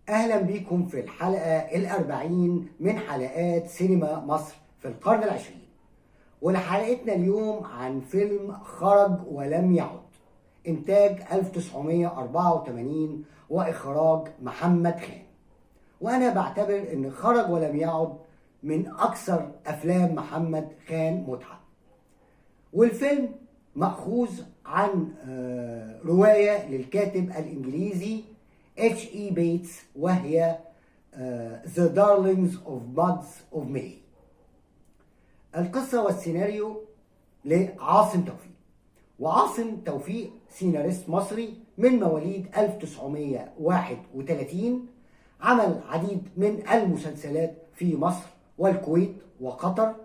أهلا بيكم في الحلقة الأربعين من حلقات سينما مصر في القرن العشرين. ولحلقتنا اليوم عن فيلم خرج ولم يعد، إنتاج 1984 وإخراج محمد خان. وأنا بعتبر إن خرج ولم يعد من أكثر أفلام محمد خان متعة. والفيلم مأخوذ عن رواية للكاتب الإنجليزي H.E. بيتس، وهي The Darlings of Buds of May. القصة والسيناريو لعاصم توفيق. وعاصم توفيق سيناريست مصري من مواليد 1931، عمل عديد من المسلسلات في مصر والكويت وقطر،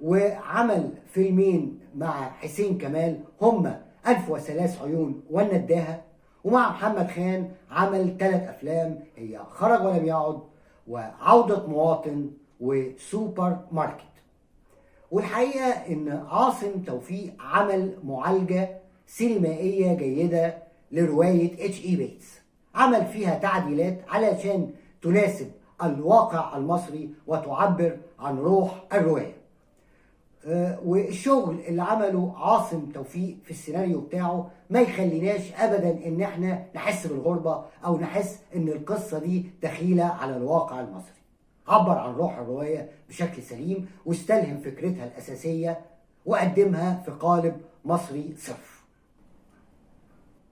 وعمل فيلمين مع حسين كمال هما ألف وثلاث عيون والنداهة، ومع محمد خان عمل 3 أفلام هي خرج ولم يعد وعودة مواطن وسوبر ماركت. والحقيقة إن عاصم توفيق عمل معالجة سينمائية جيدة لرواية H.E. بيتس، عمل فيها تعديلات علشان تناسب الواقع المصري وتعبر عن روح الرواية. والشغل اللي عمله عاصم توفيق في السيناريو بتاعه ما يخليناش ابدا ان احنا نحس بالغربة او نحس ان القصة دي دخيلة على الواقع المصري. عبر عن روح الرواية بشكل سليم واستلهم فكرتها الاساسية وقدمها في قالب مصري صرف.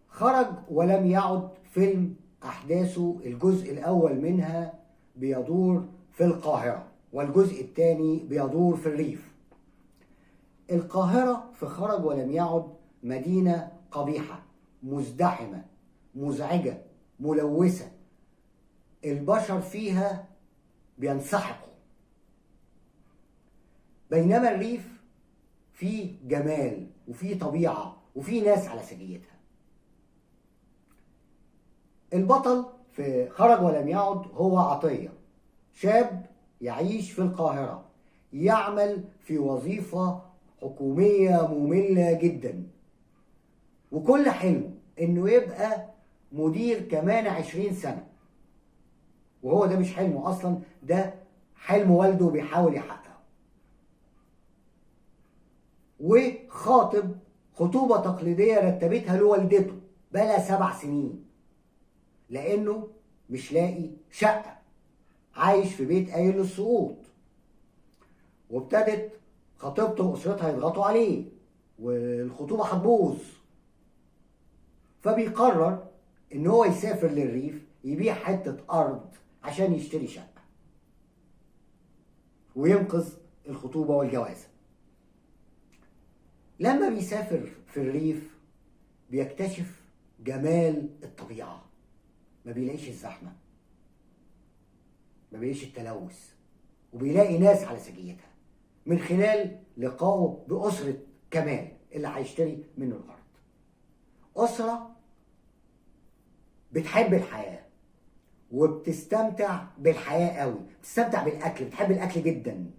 خرج ولم يعد فيلم احداثه الجزء الاول منها بيدور في القاهرة والجزء الثاني بيدور في الريف. القاهرة في خرج ولم يعد مدينة قبيحة، مزدحمة، مزعجة، ملوثة، البشر فيها بينسحقوا. بينما الريف فيه جمال وفيه طبيعة وفيه ناس على سجيتها. البطل في خرج ولم يعد هو عطية، شاب يعيش في القاهرة، يعمل في وظيفة حكومية مملة جدا، وكل حلمه انه يبقى مدير كمان 20 سنة، وهو ده مش حلمه اصلا، ده حلم والده بيحاول يحققه. وخاطب خطوبة تقليدية رتبتها له والدته بقالها 7 سنين، لانه مش لاقي شقة، عايش في بيت قايل للسقوط. وابتدت خطيبته واسرتها يضغطوا عليه والخطوبه هتبوظ، فبيقرر ان هو يسافر للريف يبيع حته ارض عشان يشتري شقه وينقذ الخطوبه والجوازه. لما بيسافر في الريف بيكتشف جمال الطبيعه، ما بيلاقيش الزحمه، ما بيلاقيش التلوث، وبيلاقي ناس على سجيتها من خلال لقائه بأسرة كمال اللي هيشتري منه الأرض. أسرة بتحب الحياة وبتستمتع بالحياة قوي، بتستمتع بالأكل، بتحب الأكل جدا.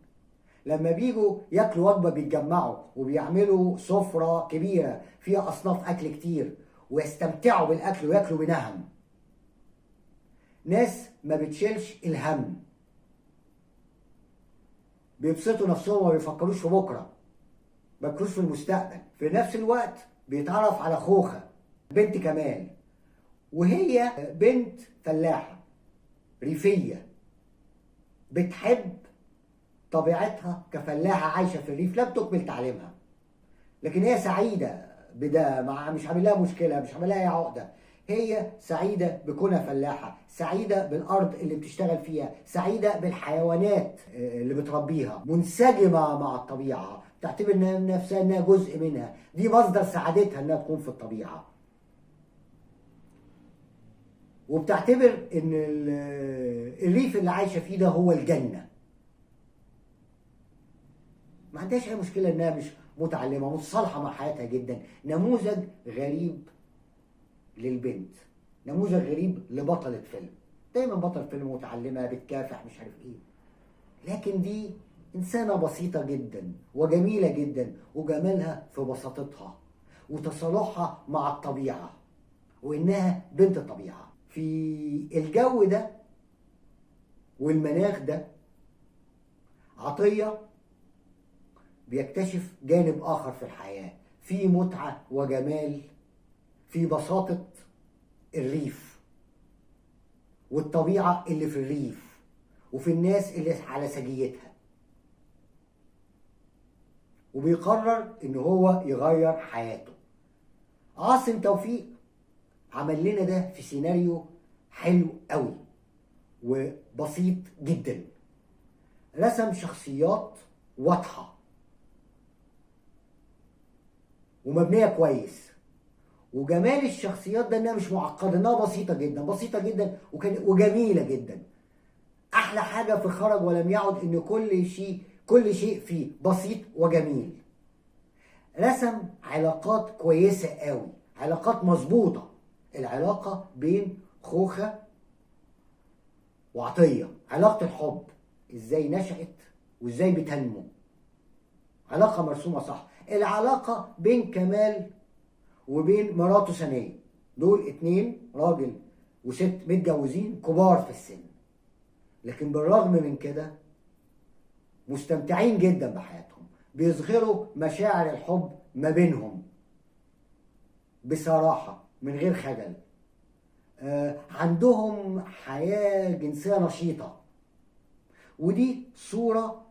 لما بيجوا ياكلوا وجبة بيتجمعوا وبيعملوا سفرة كبيرة فيها أصناف أكل كتير ويستمتعوا بالأكل وياكلوا بنهم. ناس ما بتشيلش الهم، بيبسطوا نفسهم وما بيفكروش في بكره، ما بيفكروش في المستقبل. في نفس الوقت بيتعرف على خوخه بنت كمال، وهي بنت فلاحه ريفيه بتحب طبيعتها كفلاحه عايشه في الريف، لا بتكمل تعليمها، لكن هي سعيده بده، مش عامل لها مشكله، مش عامل لها اي عقده. هي سعيدة بكونها فلاحة، سعيدة بالأرض اللي بتشتغل فيها، سعيدة بالحيوانات اللي بتربيها، منسجمة مع الطبيعة، تعتبر نفسها انها جزء منها، دي مصدر سعادتها انها تكون في الطبيعة. وبتعتبر ان الريف اللي عايشة فيه ده هو الجنة. ما عندهاش اي مشكلة انها مش متعلمة، متصالحة مع حياتها جدا. نموذج غريب للبنت، نموذج غريب لبطلة فيلم. دايما بطل فيلم متعلمة بتكافح مش عارف ايه، لكن دي انسانة بسيطة جدا وجميلة جدا، وجمالها في بساطتها وتصالحها مع الطبيعة، وانها بنت الطبيعة. في الجو ده والمناخ ده عطية بيكتشف جانب آخر في الحياة، في متعة وجمال في بساطة الريف والطبيعة اللي في الريف وفي الناس اللي على سجيتها، وبيقرر ان هو يغير حياته. عاصم توفيق عمل لنا ده في سيناريو حلو قوي وبسيط جدا. رسم شخصيات واضحة ومبنية كويس، وجمال الشخصيات ده انها مش معقدة، انها بسيطة جدا بسيطة جدا وجميلة جدا. احلى حاجة في خرج ولم يعد ان كل شيء فيه بسيط وجميل. رسم علاقات كويسة قوي، علاقات مظبوطة. العلاقة بين خوخة وعطية، علاقة الحب ازاي نشأت وازاي بتنمو، علاقة مرسومة صح. العلاقة بين كمال وبين مراته سنية، دول اتنين راجل وست متجوزين كبار في السن، لكن بالرغم من كده مستمتعين جدا بحياتهم، بيظهروا مشاعر الحب ما بينهم بصراحة من غير خجل. عندهم حياة جنسية نشيطة، ودي صورة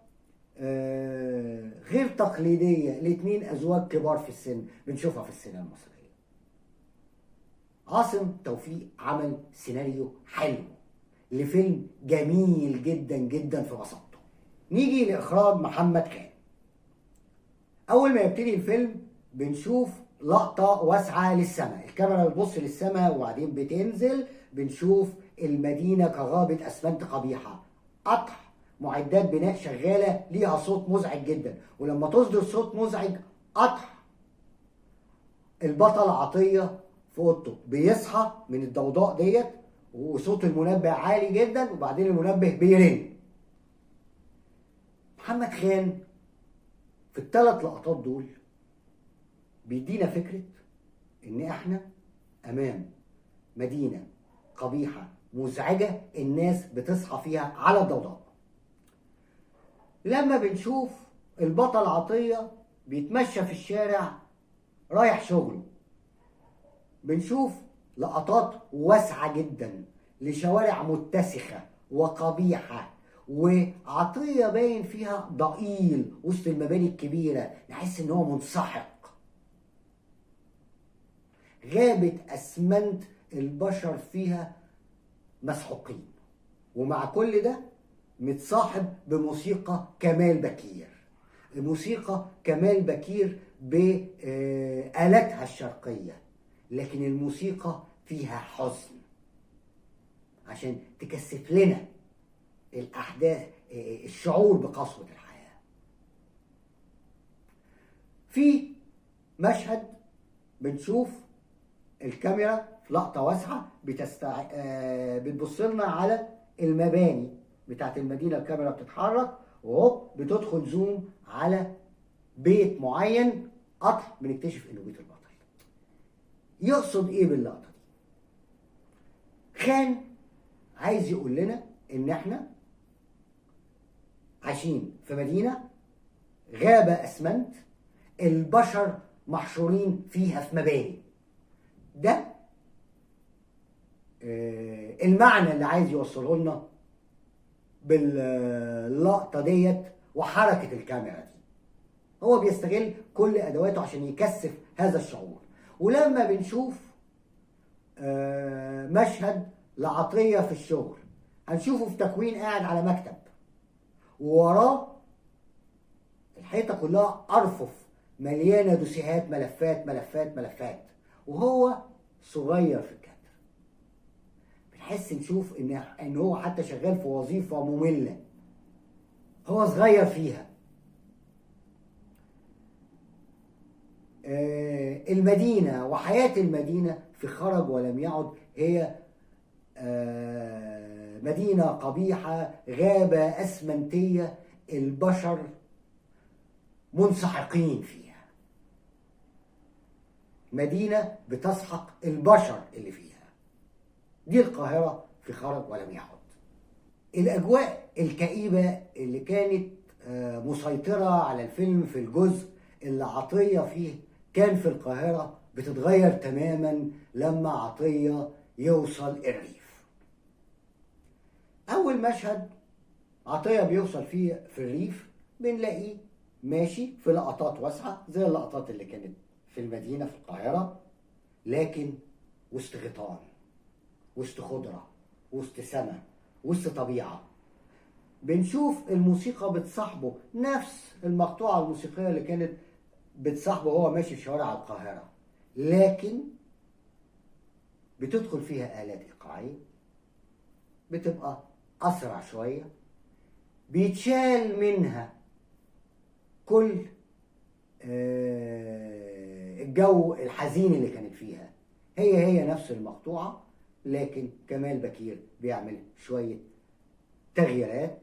غير تقليدية لاتنين أزواج كبار في السن بنشوفها في السينما المصرية. عاصم توفيق عمل سيناريو حلو لفيلم جميل جدا جدا في بساطته. نيجي لإخراج محمد خان. أول ما يبتدي الفيلم بنشوف لقطة واسعة للسماء، الكاميرا بتبص للسماء وبعدين بتنزل، بنشوف المدينة كغابة أسمنت قبيحة، قطع معدات بناء شغالة ليها صوت مزعج جدا، ولما تصدر صوت مزعج قطع البطل عطية في اوضته بيصحى من الضوضاء ديت وصوت المنبه عالي جدا وبعدين المنبه بيرن. محمد خان في الثلاث لقطات دول بيدينا فكرة ان احنا امام مدينة قبيحة مزعجة الناس بتصحى فيها على الضوضاء. لما بنشوف البطل عطية بيتمشى في الشارع رايح شغله، بنشوف لقطات واسعة جدا لشوارع متسخة وقبيحة، وعطية باين فيها ضئيل وسط المباني الكبيرة، نحس ان هو منسحق. غابة أسمنت البشر فيها مسحوقين، ومع كل ده متصاحب بموسيقى كمال بكير. موسيقى كمال بكير بآلاتها الشرقية، لكن الموسيقى فيها حزن عشان تكثف لنا الأحداث، الشعور بقسوة الحياة. في مشهد بنشوف الكاميرا في لقطة واسعة بتبص لنا على المباني بتاعت المدينة، الكاميرا بتتحرك وهوب بتدخل زوم على بيت معين، قطع بنكتشف انه بيت البطل. يقصد ايه باللقطة دي؟ خان عايز يقول لنا ان احنا عايشين في مدينة غابة اسمنت البشر محشورين فيها في مباني. ده المعنى اللي عايز يوصله لنا باللقطة ديت وحركة الكاميرا دي. هو بيستغل كل ادواته عشان يكثف هذا الشعور. ولما بنشوف مشهد لعطية في الشغل، هنشوفه في تكوين قاعد على مكتب ووراه الحيطة كلها أرفف مليانة دوسيهات، ملفات ملفات ملفات، وهو صغير في الكادر. بنحس نشوف ان هو حتى شغال في وظيفة مملة، هو صغير فيها. المدينة وحياة المدينة في خرج ولم يعد هي مدينة قبيحة، غابة أسمنتية البشر منسحقين فيها، مدينة بتسحق البشر اللي فيها. دي القاهرة في خرج ولم يعد. الأجواء الكئيبة اللي كانت مسيطرة على الفيلم في الجزء اللي عطية فيه كان في القاهرة بتتغير تماما لما عطية يوصل الريف. أول مشهد عطية بيوصل فيه في الريف بنلاقيه ماشي في لقطات واسعة زي اللقطات اللي كانت في المدينة في القاهرة، لكن وسط غيطان، وسط خضرة، وسط سماء، وسط طبيعة. بنشوف الموسيقى بتصاحبه، نفس المقطوعة الموسيقية اللي كانت بتصاحبه وهو ماشي في شوارع القاهرة، لكن بتدخل فيها آلات إيقاعية، بتبقى أسرع شوية، بيتشال منها كل الجو الحزين اللي كانت فيها. هي نفس المقطوعة، لكن كمال بكير بيعمل شوية تغييرات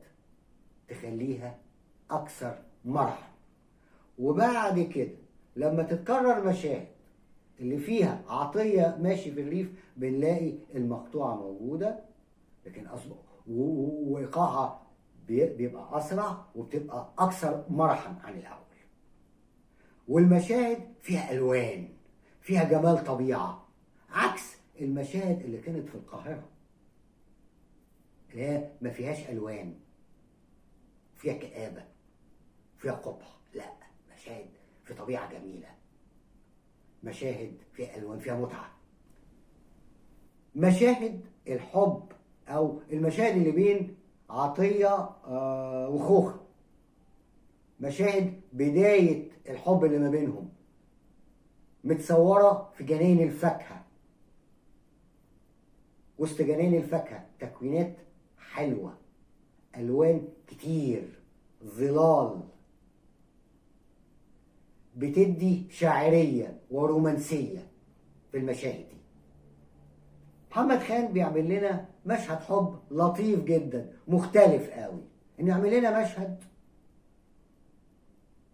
تخليها أكثر مرحا. وبعد كده لما تتكرر مشاهد اللي فيها عطية ماشي في الريف بنلاقي المقطوعة موجودة، لكن وإيقاعها بيبقى أسرع وبتبقى أكثر مرحا عن الأول. والمشاهد فيها ألوان، فيها جمال طبيعة، عكس المشاهد اللي كانت في القاهرة اللي هي ما فيهاش ألوان، فيها كآبة، فيها قبح. لا، مشاهد في طبيعة جميلة، مشاهد فيها ألوان، فيها متعة. مشاهد الحب أو المشاهد اللي بين عطية وخوخة، مشاهد بداية الحب اللي ما بينهم، متصورة في جناين الفاكهة، وسط جناين الفاكهة تكوينات حلوة، ألوان كتير، ظلال، بتدي شاعرية ورومانسية في المشاهد دي. محمد خان بيعمل لنا مشهد حب لطيف جدا مختلف قوي، انه يعمل لنا مشهد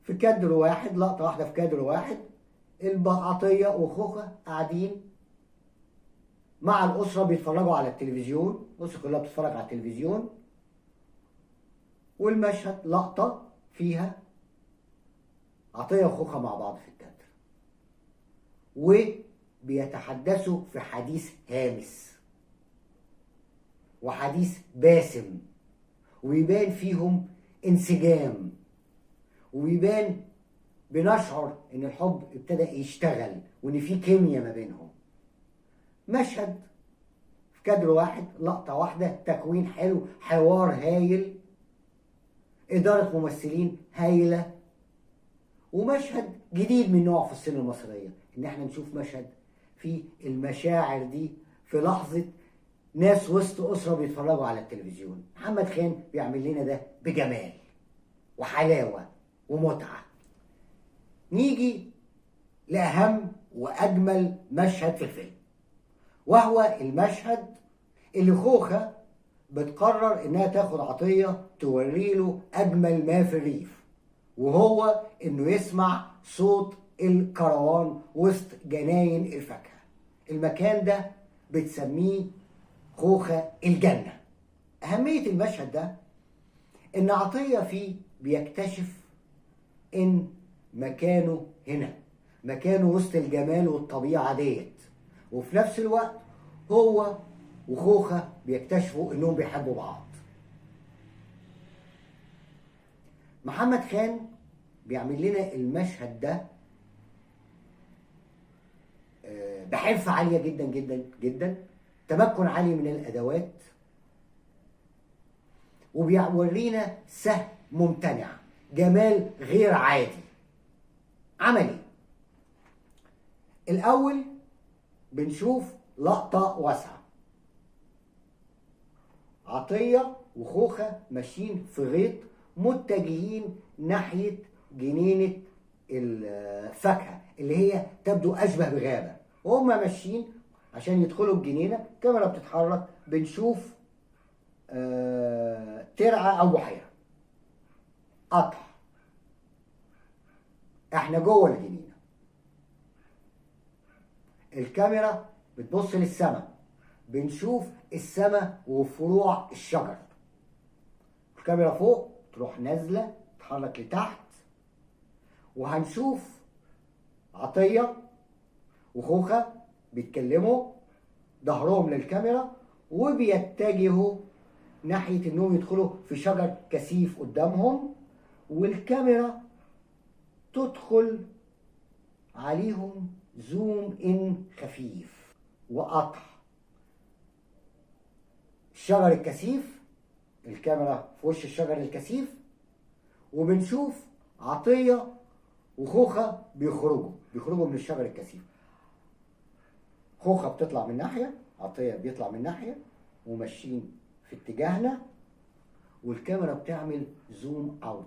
في كادر واحد، لقطة واحدة في كادر واحد، عطية وخوخة قاعدين مع الأسرة بيتفرجوا على التلفزيون، الأسرة كلها بتتفرج على التلفزيون، والمشهد لقطة فيها عطية وخوخة مع بعض في الكادر، وبيتحدثوا في حديث هامس وحديث باسم، ويبان فيهم انسجام، ويبان بنشعر ان الحب ابتدى يشتغل وان في كيمياء ما بينهم. مشهد في كادر واحد، لقطة واحدة، تكوين حلو، حوار هايل، إدارة ممثلين هايلة، ومشهد جديد من نوعه في السينما المصرية، إن احنا نشوف مشهد فيه المشاعر دي في لحظة ناس وسط أسرة بيتفرجوا على التلفزيون. محمد خان بيعمل لنا ده بجمال وحلاوة ومتعة. نيجي لأهم وأجمل مشهد في الفيلم، وهو المشهد اللي خوخة بتقرر إنها تاخد عطية توريله أجمل ما في الريف، وهو إنه يسمع صوت الكروان وسط جناين الفاكهة. المكان ده بتسميه خوخة الجنة. أهمية المشهد ده إن عطية فيه بيكتشف إن مكانه هنا، مكانه وسط الجمال والطبيعة ديت، وفي نفس الوقت هو وخوخة بيكتشفوا إنهم بيحبوا بعض. محمد خان بيعمل لنا المشهد ده بحرفة عالية جدا جدا جدا، تمكن عالي من الأدوات، وبيورينا سهم ممتنع، جمال غير عادي. عملي الأول بنشوف لقطة واسعة، عطية وخوخة ماشيين في غيط متجهين ناحية جنينة الفاكهة اللي هي تبدو أشبه بغابة، وهم ماشيين عشان يدخلوا الجنينة. الكاميرا بتتحرك، بنشوف ترعة أو بحيرة، قطع، احنا جوه الجنينة، الكاميرا بتبص للسماء، بنشوف السماء وفروع الشجر. الكاميرا فوق تروح نازلة تتحرك لتحت، وهنشوف عطية وخوخة بيتكلموا ظهرهم للكاميرا وبيتجهوا ناحية انهم يدخلوا في شجر كثيف قدامهم، والكاميرا تدخل عليهم زوم ان خفيف وقطع الشجر الكثيف. الكاميرا في وش الشجر الكثيف، وبنشوف عطية وخوخة بيخرجوا من الشجر الكثيف. خوخة بتطلع من ناحية، عطية بيطلع من ناحية، وماشيين في اتجاهنا، والكاميرا بتعمل زوم اوت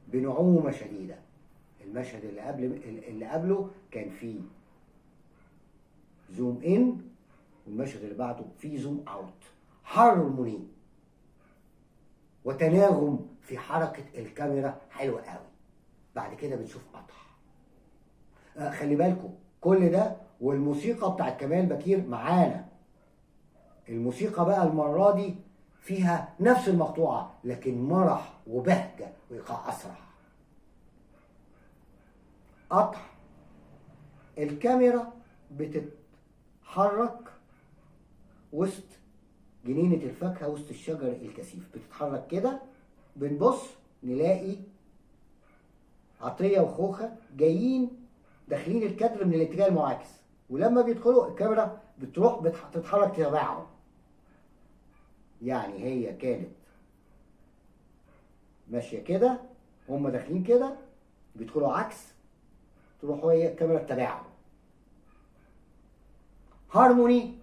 بنعومة شديدة. المشهد اللي قبله كان فيه زوم ان، والمشهد اللي بعده فيه زوم اوت. هارموني وتناغم في حركة الكاميرا حلوة قوي. بعد كده بنشوف قطع. خلي بالكم كل ده والموسيقى بتاعت كمال بكير معانا. الموسيقى بقى المرة دي فيها نفس المقطوعة لكن مرح وبهجة وإيقاع أسرع. قطع. الكاميرا بتتحرك وسط جنينة الفاكهة، وسط الشجر الكثيف بتتحرك كده. بنبص نلاقي عطية وخوخة جايين داخلين الكادر من الاتجاه المعاكس، ولما بيدخلوا الكاميرا بتروح تتحرك تبعهم. يعني هي كانت ماشية كده، هم داخلين كده، بيدخلوا عكس، تروح هي الكاميرا تتابعهم. هارموني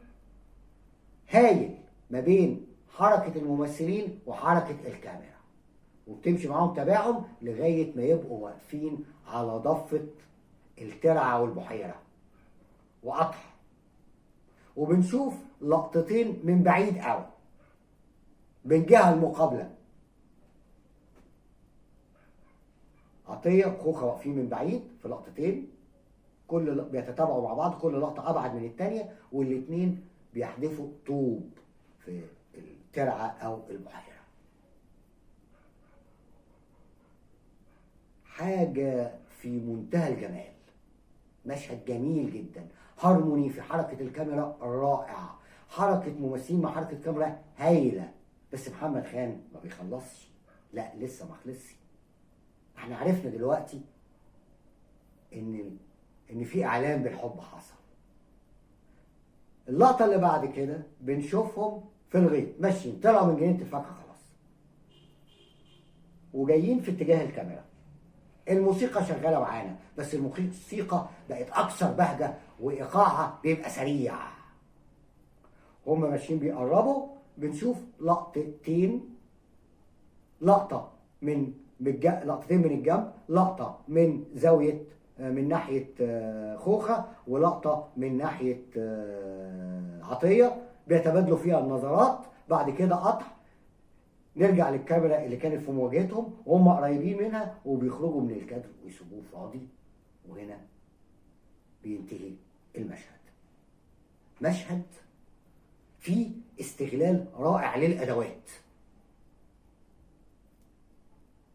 هايل ما بين حركة الممثلين وحركة الكاميرا، وبتمشي معاهم تباعهم لغاية ما يبقوا واقفين على ضفة الترعة والبحيرة. وقطع. وبنشوف لقطتين من بعيد قوي من جهة المقابلة. عطية وخوخة واقفين من بعيد في لقطتين، بيتتابعوا مع بعض، كل لقطة أبعد من التانية، والاتنين بيحدفوا طوب في الترعة أو البحيرة. حاجة في منتهى الجمال، مشهد جميل جدا. هارموني في حركة الكاميرا رائعة، حركة ممثلين مع حركة كاميرا هايلة. بس محمد خان ما بيخلصش، لا لسه ما خلصش. احنا عرفنا دلوقتي ان في اعلان بالحب حصل. اللقطة اللي بعد كده بنشوفهم في الغيط ماشيين، طلعوا من جنينة الفاكهة خلاص وجايين في اتجاه الكاميرا. الموسيقى شغالة معانا، بس الموسيقى بقت أكثر بهجة وإيقاعها بيبقى سريع. هم ماشيين بيقربوا، بنشوف لقطتين، لقطة لقطتين من الجنب، لقطة من زاوية من ناحية خوخة، ولقطة من ناحية عطية، بيتبادلوا فيها النظرات. بعد كده قطع، نرجع للكاميرا اللي كانت في مواجهتهم وهم قريبين منها، وبيخرجوا من الكادر ويسيبوه فاضي، وهنا بينتهي المشهد. مشهد فيه استغلال رائع للأدوات،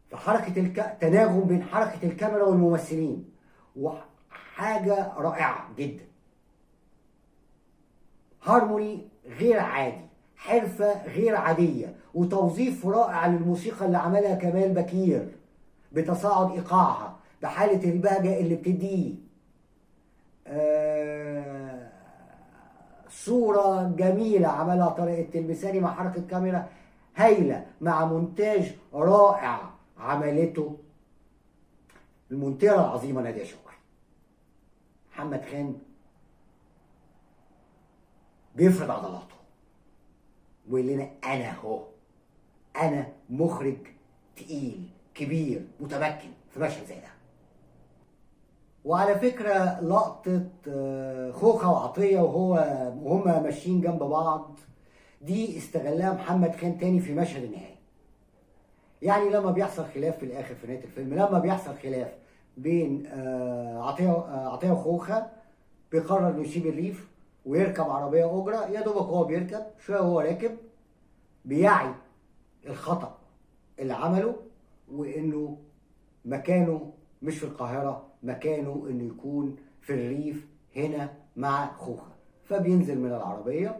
فحركة تناغم بين حركة الكاميرا والممثلين، وحاجة رائعة جدا. هارموني غير عادي، حرفة غير عادية، وتوظيف رائع للموسيقى اللي عملها كمال بكير بتصاعد إيقاعها، بحالة البهجة اللي بتديه. صورة جميلة عملها طارق التلمساني مع حركة كاميرا هايلة، مع مونتاج رائع عملته المونتيرة العظيمة نادية شكري. محمد خان بيفرض عضلاته ويقول لنا انا اهو، انا مخرج تقيل كبير متمكن في مشهد زي ده. وعلى فكرة لقطة خوخة وعطية وهم ماشيين جنب بعض دي استغلها محمد خان تاني في مشهد النهاية. يعني لما بيحصل خلاف في الاخر في نهاية الفيلم، لما بيحصل خلاف بين عطية وخوخة، بيقرر انه يسيب الريف ويركب عربية أجرة، يا دوبك هو بيركب شوية وهو راكب بيعي الخطأ اللي عمله، وإنه مكانه مش في القاهرة، مكانه إنه يكون في الريف هنا مع خوخة. فبينزل من العربية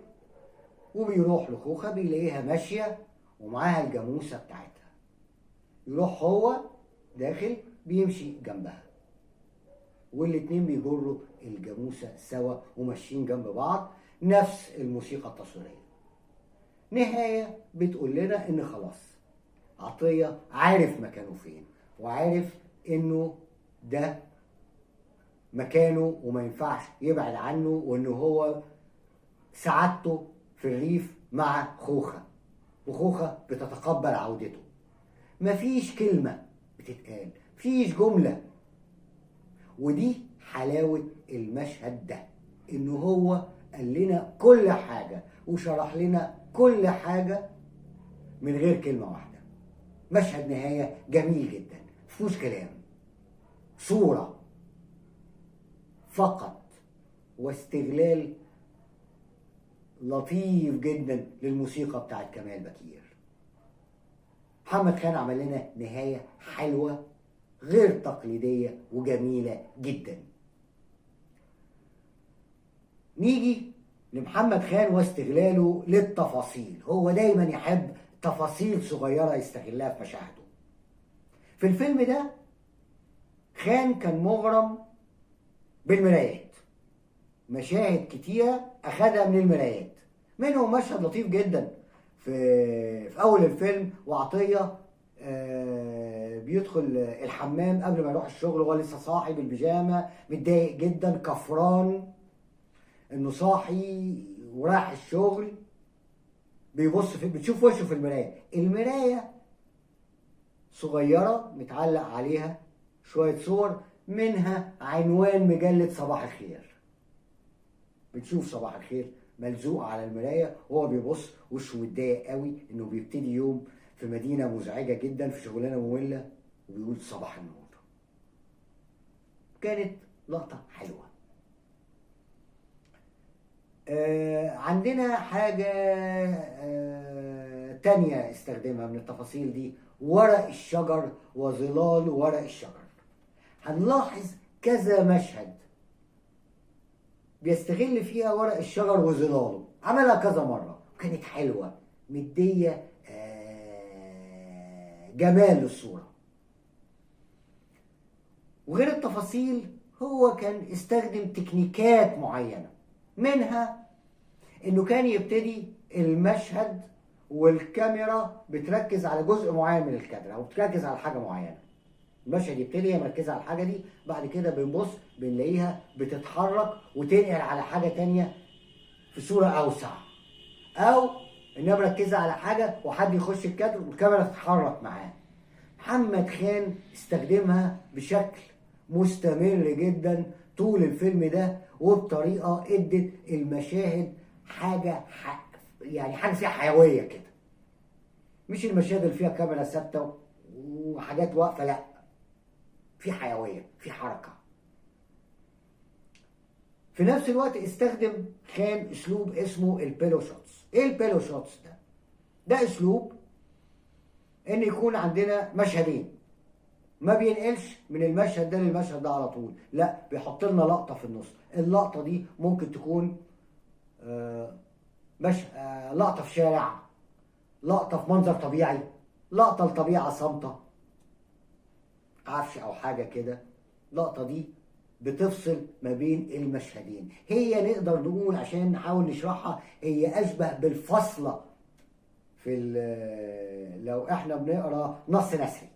وبيروح لخوخة، بيلاقيها ماشية ومعاها الجاموسة بتاعتها. يروح هو داخل بيمشي جنبها، والاتنين بيجروا الجاموسة سوا وماشيين جنب بعض، نفس الموسيقى التصويرية. نهاية بتقول لنا ان خلاص عطية عارف مكانه فين، وعارف انه ده مكانه وما ينفعش يبعد عنه، وانه هو سعادته في الريف مع خوخة، وخوخة بتتقبل عودته. مفيش كلمة بتتقال، مفيش جملة. ودي حلاوة المشهد ده، انه هو قال لنا كل حاجة وشرح لنا كل حاجة من غير كلمة واحدة. مشهد نهاية جميل جدا، مفيهوش كلام، صورة فقط واستغلال لطيف جدا للموسيقى بتاعت كمال بكير. محمد خان عمل لنا نهاية حلوة غير تقليدية وجميلة جدا. نيجي لمحمد خان واستغلاله للتفاصيل. هو دايما يحب تفاصيل صغيرة يستغلها في مشاهده. في الفيلم ده خان كان مغرم بالمرايات، مشاهد كتيرة أخدها من المرايات، منهم مشهد لطيف جدا في أول الفيلم، وعطية بيدخل الحمام قبل ما يروح الشغل وهو لسه صاحي بالبيجامة، متضايق جدا، كفران انه صاحي ورايح الشغل. بيبص بتشوف وشه في المراية. المراية صغيرة متعلق عليها شوية صور، منها عنوان مجلة صباح الخير. بتشوف صباح الخير ملزوق على المراية وهو بيبص، وشه متضايق قوي انه بيبتدي يوم في مدينة مزعجة جدا، في شغلانة مملة، وبيقول صباح النور. كانت لقطة حلوة. عندنا حاجة تانية استخدمها من التفاصيل دي، ورق الشجر وظلال ورق الشجر. هنلاحظ كذا مشهد بيستغل فيها ورق الشجر وظلاله، عملها كذا مرة وكانت حلوة، مدية جمال للصورة. وغير التفاصيل هو كان استخدم تكنيكات معينة، منها انه كان يبتدي المشهد والكاميرا بتركز على جزء معين من الكادر او بتركز على حاجة معينة. المشهد يبتدي هي مركزة على الحاجة دي، بعد كده بنبص بنلاقيها بتتحرك وتنقل على حاجة تانية في صورة أوسع، أو إنها مركزة على حاجة وحد يخش الكادر والكاميرا تتحرك معاه. محمد خان استخدمها بشكل مستمر جدا طول الفيلم ده، وبطريقة ادت المشاهد حاجة يعني حاجة فيها حيوية كده، مش المشاهد اللي فيها كاميرا ثابتة وحاجات واقفة، لا، في حيوية، في حركة. في نفس الوقت استخدم خان اسلوب اسمه البيلو شوتس. ايه البيلو شوتس ده؟ ده اسلوب ان يكون عندنا مشهدين، ما بينقلش من المشهد ده للمشهد ده على طول، لا، بيحط لنا لقطة في النص. اللقطة دي ممكن تكون لقطة في شارع، لقطة في منظر طبيعي، لقطة لطبيعة صامتة، عفش او حاجة كده. اللقطة دي بتفصل ما بين المشهدين. هي نقدر نقول عشان نحاول نشرحها هي اشبه بالفصلة في لو احنا بنقرا نص نثري،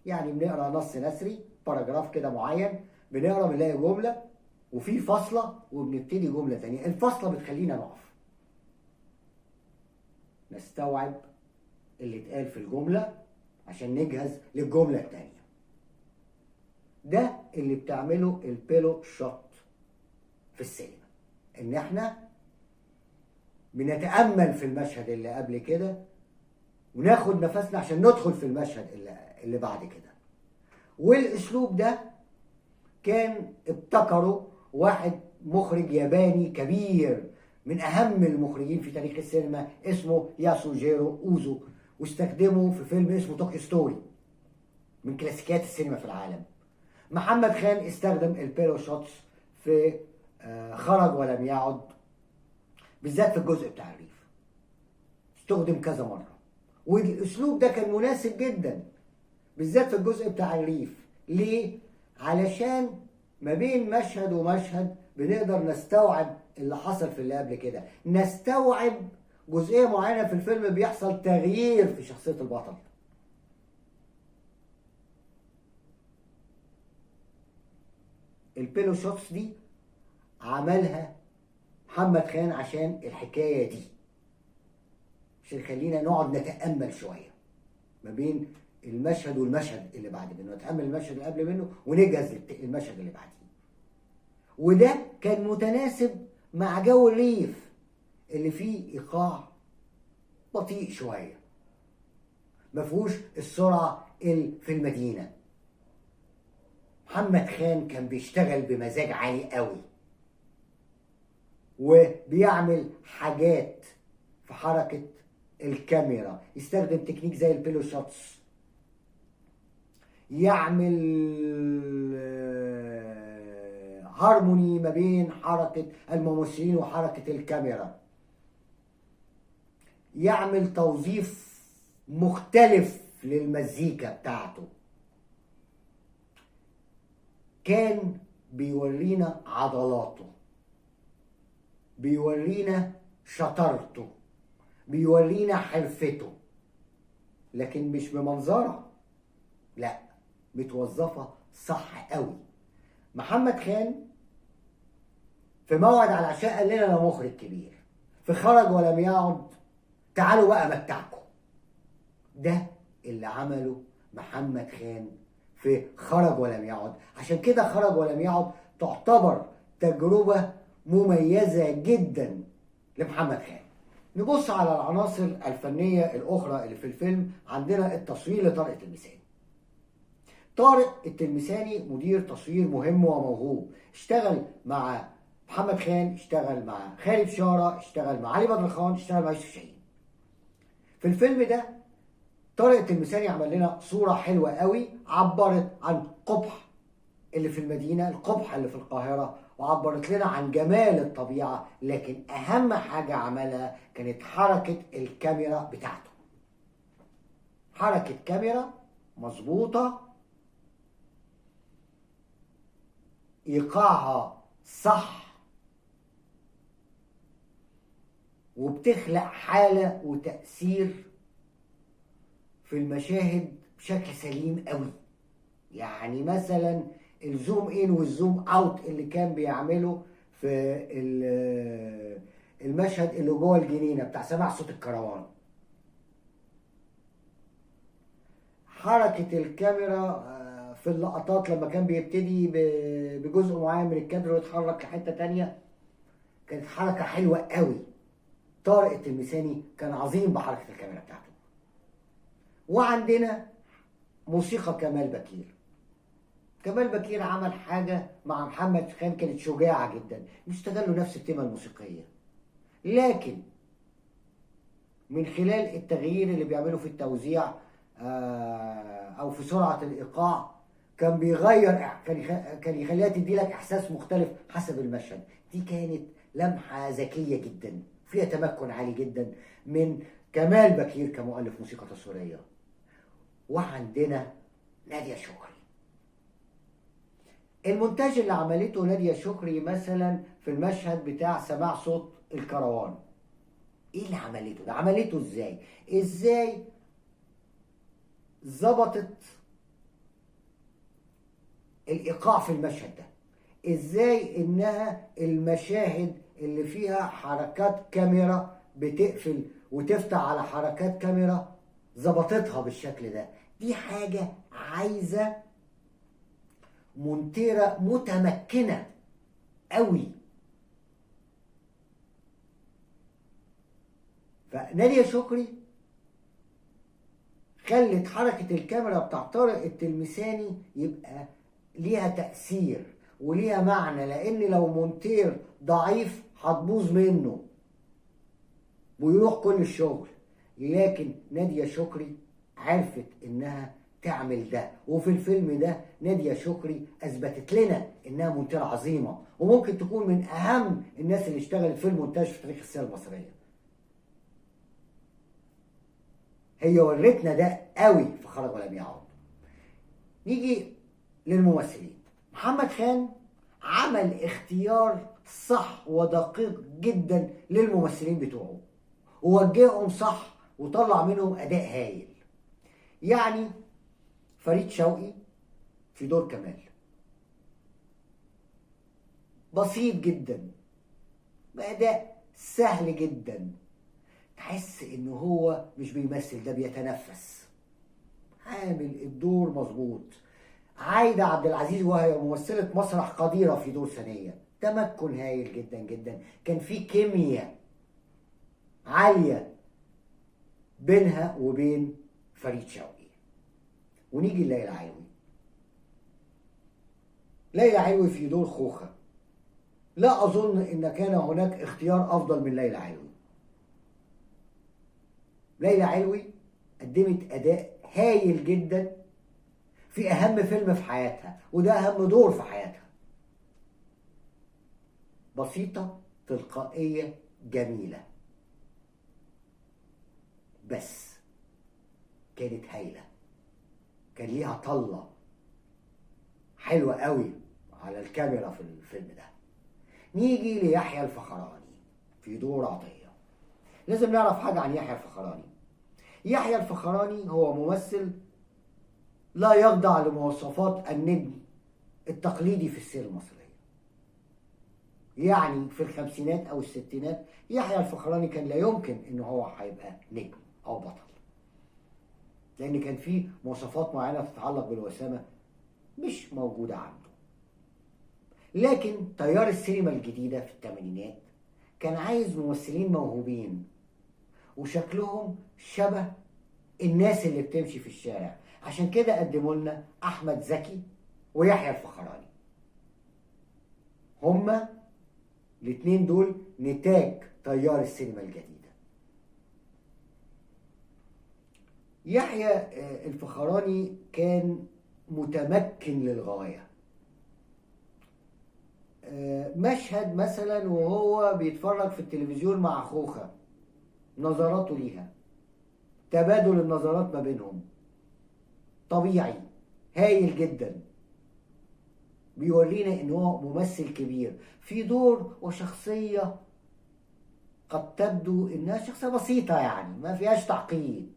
يعني بنقرا نص نثري باراجراف كده معين، بنقرا بنلاقي جملة وفي فاصلة وبنبتدي جملة تانية. الفاصلة بتخلينا نقف نستوعب اللي اتقال في الجملة عشان نجهز للجملة التانية. ده اللي بتعمله البيلو شوت في السينما، ان احنا بنتأمل في المشهد اللي قبل كده وناخد نفسنا عشان ندخل في المشهد اللي بعد كده. والاسلوب ده كان ابتكره واحد مخرج ياباني كبير من اهم المخرجين في تاريخ السينما، اسمه ياسوجيرو اوزو، واستخدمه في فيلم اسمه طوكيو ستوري من كلاسيكيات السينما في العالم. محمد خان استخدم البيلو شوتس في خرج ولم يعد، بالذات في الجزء بتاع الريف استخدم كذا مرة، والاسلوب ده كان مناسب جدا بالذات في الجزء بتاع الريف. ليه؟ علشان ما بين مشهد ومشهد بنقدر نستوعب اللي حصل في اللي قبل كده، نستوعب جزئية معينة في الفيلم بيحصل تغيير في شخصية البطل. البيلو شوتس دي عملها محمد خان عشان الحكاية دي، عشان خلينا نقعد نتأمل شوية ما بين المشهد والمشهد اللي بعد منه، نتأمل المشهد اللي قبل منه ونجهز المشهد اللي بعديه. وده كان متناسب مع جو الريف اللي فيه إيقاع بطيء شوية، مفهوش السرعة اللي في المدينة. محمد خان كان بيشتغل بمزاج عالي قوي، وبيعمل حاجات في حركة الكاميرا، يستخدم تكنيك زي البيلو شوتس، يعمل هارموني ما بين حركة الممثلين وحركة الكاميرا، يعمل توظيف مختلف للمزيكا بتاعته. كان بيورينا عضلاته، بيورينا شطارته، بيورينا حرفته، لكن مش بمنظرها، لا، متوظفة صح قوي. محمد خان في موعد على العشاء قال لنا انا مخرج كبير، في خرج ولم يعد تعالوا بقى متعكم. ده اللي عمله محمد خان في خرج ولم يعد، عشان كده خرج ولم يعد تعتبر تجربة مميزة جدا لمحمد خان. نبص على العناصر الفنية الأخرى اللي في الفيلم. عندنا التصوير لطارق التلمساني. طارق التلمساني مدير تصوير مهم وموهوب، اشتغل مع محمد خان، اشتغل مع خالد شارع، اشتغل مع علي بدر خان، اشتغل مع يوسف شاهين. في الفيلم ده طارق التلمساني عمل لنا صورة حلوة قوي، عبرت عن قبح اللي في المدينة، القبح اللي في القاهرة، وعبرت لنا عن جمال الطبيعة، لكن أهم حاجة عملها كانت حركة الكاميرا بتاعته. حركة كاميرا مظبوطة، إيقاعها صح، وبتخلق حالة وتأثير في المشاهد بشكل سليم قوي. يعني مثلا الزوم ان والزوم اوت اللي كان بيعمله في المشهد اللي جوه الجنينة بتاع سماع صوت الكروان، حركة الكاميرا في اللقطات لما كان بيبتدي بجزء معين من الكادر ويتحرك لحتة تانية، كانت حركة حلوة قوي. طارق التلمساني كان عظيم بحركة الكاميرا بتاعته. وعندنا موسيقى كمال بكير. كمال بكير عمل حاجة مع محمد خان كانت شجاعة جدا، استغلوا نفس التيمة الموسيقية، لكن من خلال التغيير اللي بيعمله في التوزيع او في سرعة الايقاع كان بيغير، كان يخليها تدي لك احساس مختلف حسب المشهد. دي كانت لمحة ذكية جدا فيها تمكن عالي جدا من كمال بكير كمؤلف موسيقى تصويرية. وعندنا نادية شكري. المونتاج اللي عملته نادية شكري مثلا في المشهد بتاع سماع صوت الكروان، ايه اللي عملته ده؟ عملته ازاي ظبطت الايقاع في المشهد ده؟ ازاي انها المشاهد اللي فيها حركات كاميرا بتقفل وتفتح على حركات كاميرا ظبطتها بالشكل ده؟ دي حاجة عايزة مونتيرة متمكنة قوي. فنادية شكري خلت حركة الكاميرا بتاع طارق التلمساني يبقى ليها تأثير، وليها معنى، لان لو مونتير ضعيف هتبوظ منه ويروح كل الشغل. لكن نادية شكري عرفت انها تعمل ده، وفي الفيلم ده نادية شكري اثبتت لنا انها مونتير عظيمة، وممكن تكون من اهم الناس اللي اشتغلت في المونتاج في تاريخ السينما المصرية. هي ورتنا ده قوي في خرج ولم يعد. نيجي للممثلين. محمد خان عمل اختيار صح ودقيق جدا للممثلين بتوعه، ووجههم صح وطلع منهم اداء هايل. يعني فريد شوقي في دور كمال بسيط جدا بأداء سهل جدا، تحس ان هو مش بيمثل، ده بيتنفس، عامل الدور مظبوط. عايدة عبد العزيز وهي ممثلة مسرح قديرة في دور ثانية، تمكن هايل جدا جدا، كان في كيمياء عالية بينها وبين فريد شوقي. ونيجي لليلى علوي. ليلى علوي في دور خوخة، لا أظن إن كان هناك اختيار أفضل من ليلى علوي. ليلى علوي قدمت أداء هايل جدا في أهم فيلم في حياتها، وده أهم دور في حياتها. بسيطة، تلقائية، جميلة، بس كانت هايلة، كان ليها طلة حلوة قوي على الكاميرا في الفيلم ده. نيجي ليحيى الفخراني في دور عطية. لازم نعرف حاجة عن يحيى الفخراني. يحيى الفخراني هو ممثل لا يخضع لمواصفات النجم التقليدي في السينما المصرية. يعني في الخمسينات أو الستينات يحيى الفخراني كان لا يمكن إنه هو هيبقى نجم أو بطل، لأن كان فيه مواصفات معينة تتعلق بالوسامة مش موجودة عنده. لكن تيار السينما الجديدة في الثمانينات كان عايز ممثلين موهوبين وشكلهم شبه الناس اللي بتمشي في الشارع، عشان كده قدموا لنا أحمد زكي ويحيى الفخراني. هما الاتنين دول نتاج تيار السينما الجديدة. يحيى الفخراني كان متمكن للغاية. مشهد مثلا وهو بيتفرج في التلفزيون مع خوخة، نظراته ليها، تبادل النظرات ما بينهم طبيعي هايل جدا، بيورينا ان هو ممثل كبير في دور وشخصية قد تبدو انها شخصية بسيطة، يعني ما فيهاش تعقيد،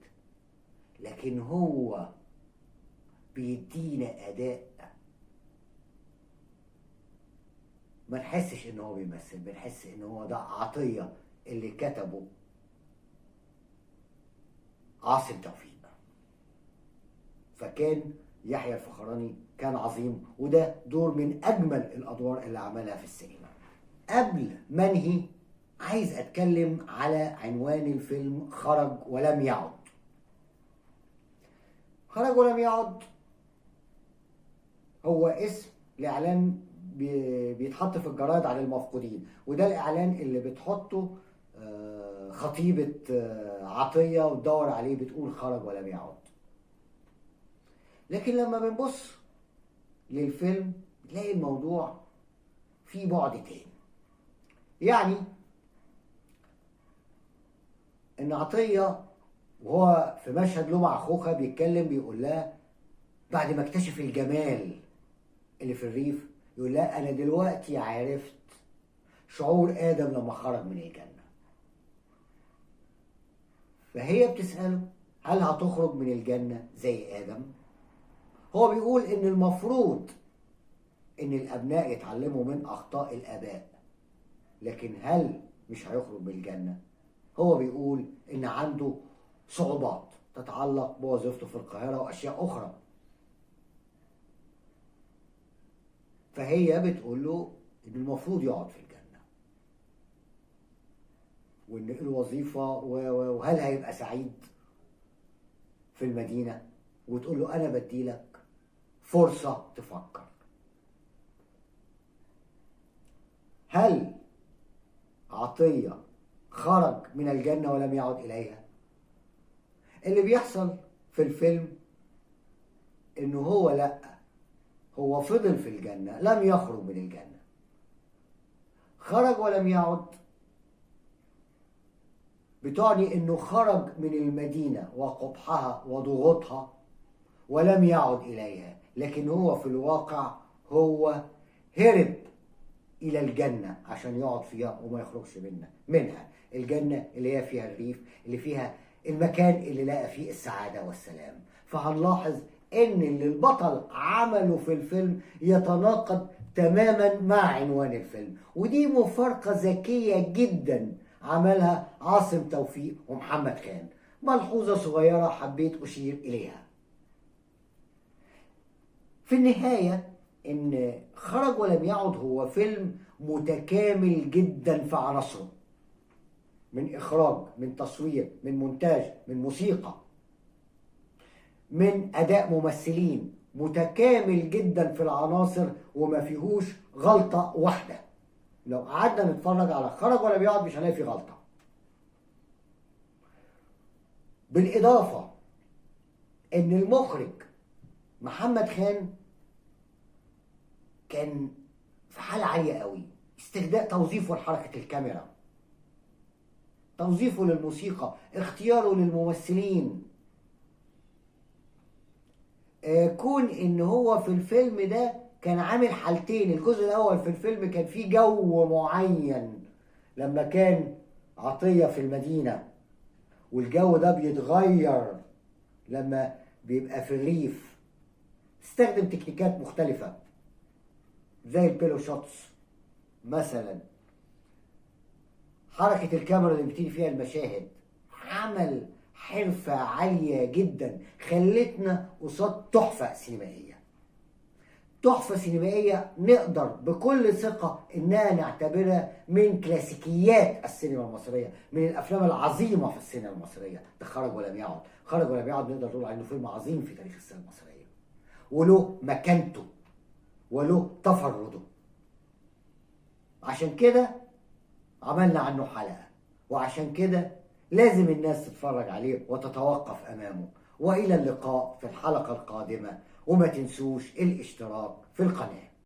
لكن هو بيدينا اداء ما نحسش ان هو بيمثل، بنحس ان هو ده عطية اللي كتبه عاصم توفيق. فكان يحيى الفخراني كان عظيم، وده دور من اجمل الادوار اللي عملها في السينما. قبل ما انهي عايز اتكلم على عنوان الفيلم خرج ولم يعد. خرج ولم يعد هو اسم لاعلان بيتحط في الجرايد على المفقودين، وده الاعلان اللي بتحطه خطيبة عطية وتدور عليه بتقول خرج ولم يعد. لكن لما بنبص للفيلم نلاقي الموضوع فيه بعد تاني. يعني ان عطية وهو في مشهد له مع خوخة بيتكلم، بيقول لها بعد ما اكتشف الجمال اللي في الريف، يقول لها انا دلوقتي عرفت شعور ادم لما خرج من الجنة. فهي بتسأله هل هتخرج من الجنة زي ادم؟ هو بيقول ان المفروض ان الابناء يتعلموا من اخطاء الاباء، لكن هل مش هيخرج من الجنة؟ هو بيقول ان عنده صعوبات تتعلق بوظيفته في القاهرة واشياء اخرى. فهي بتقول له ان المفروض يقعد في الجنة، وان الوظيفة وهل هيبقى سعيد في المدينة، وتقول له انا بديلك فرصة تفكر. هل عطية خرج من الجنة ولم يعد إليها؟ اللي بيحصل في الفيلم إنه هو لأ، هو فضل في الجنة، لم يخرج من الجنة. خرج ولم يعد بتعني إنه خرج من المدينة وقبحها وضغوطها ولم يعد إليها، لكن هو في الواقع هو هرب إلى الجنة عشان يقعد فيها وما يخرجش منها. الجنة اللي هي فيها الريف، اللي فيها المكان اللي لقى فيه السعادة والسلام. فهنلاحظ إن اللي البطل عمله في الفيلم يتناقض تماما مع عنوان الفيلم، ودي مفارقة ذكية جدا عملها عاصم توفيق ومحمد خان. ملحوظة صغيرة حبيت أشير إليها. في النهاية إن خرج ولم يعد هو فيلم متكامل جدا في عناصره، من إخراج، من تصوير، من مونتاج، من موسيقى، من أداء ممثلين، متكامل جدا في العناصر وما فيهوش غلطة واحدة. لو قعدنا نتفرج على خرج ولم يعد مش هنلاقي فيه غلطة. بالإضافة إن المخرج محمد خان كان في حالة عالية قوي، استخدام توظيفه لحركة الكاميرا، توظيفه للموسيقى، اختياره للممثلين، كون ان هو في الفيلم ده كان عامل حالتين. الجزء الاول في الفيلم كان فيه جو معين لما كان عطية في المدينة، والجو ده بيتغير لما بيبقى في الريف. استخدم تكنيكات مختلفة زي البيلو شوتس مثلا، حركة الكاميرا اللي بتيجي فيها المشاهد، عمل حرفة عالية جدا خلتنا قصاد تحفة سينمائية. تحفة سينمائية نقدر بكل ثقة إنها نعتبرها من كلاسيكيات السينما المصرية، من الأفلام العظيمة في السينما المصرية. ده خرج ولم يعد. خرج ولم يعد نقدر نقول عنه فيلم عظيم في تاريخ السينما المصرية، وله مكانته وله تفرده. عشان كده عملنا عنه حلقة، وعشان كده لازم الناس تتفرج عليه وتتوقف أمامه. وإلى اللقاء في الحلقة القادمة، وما تنسوش الاشتراك في القناة.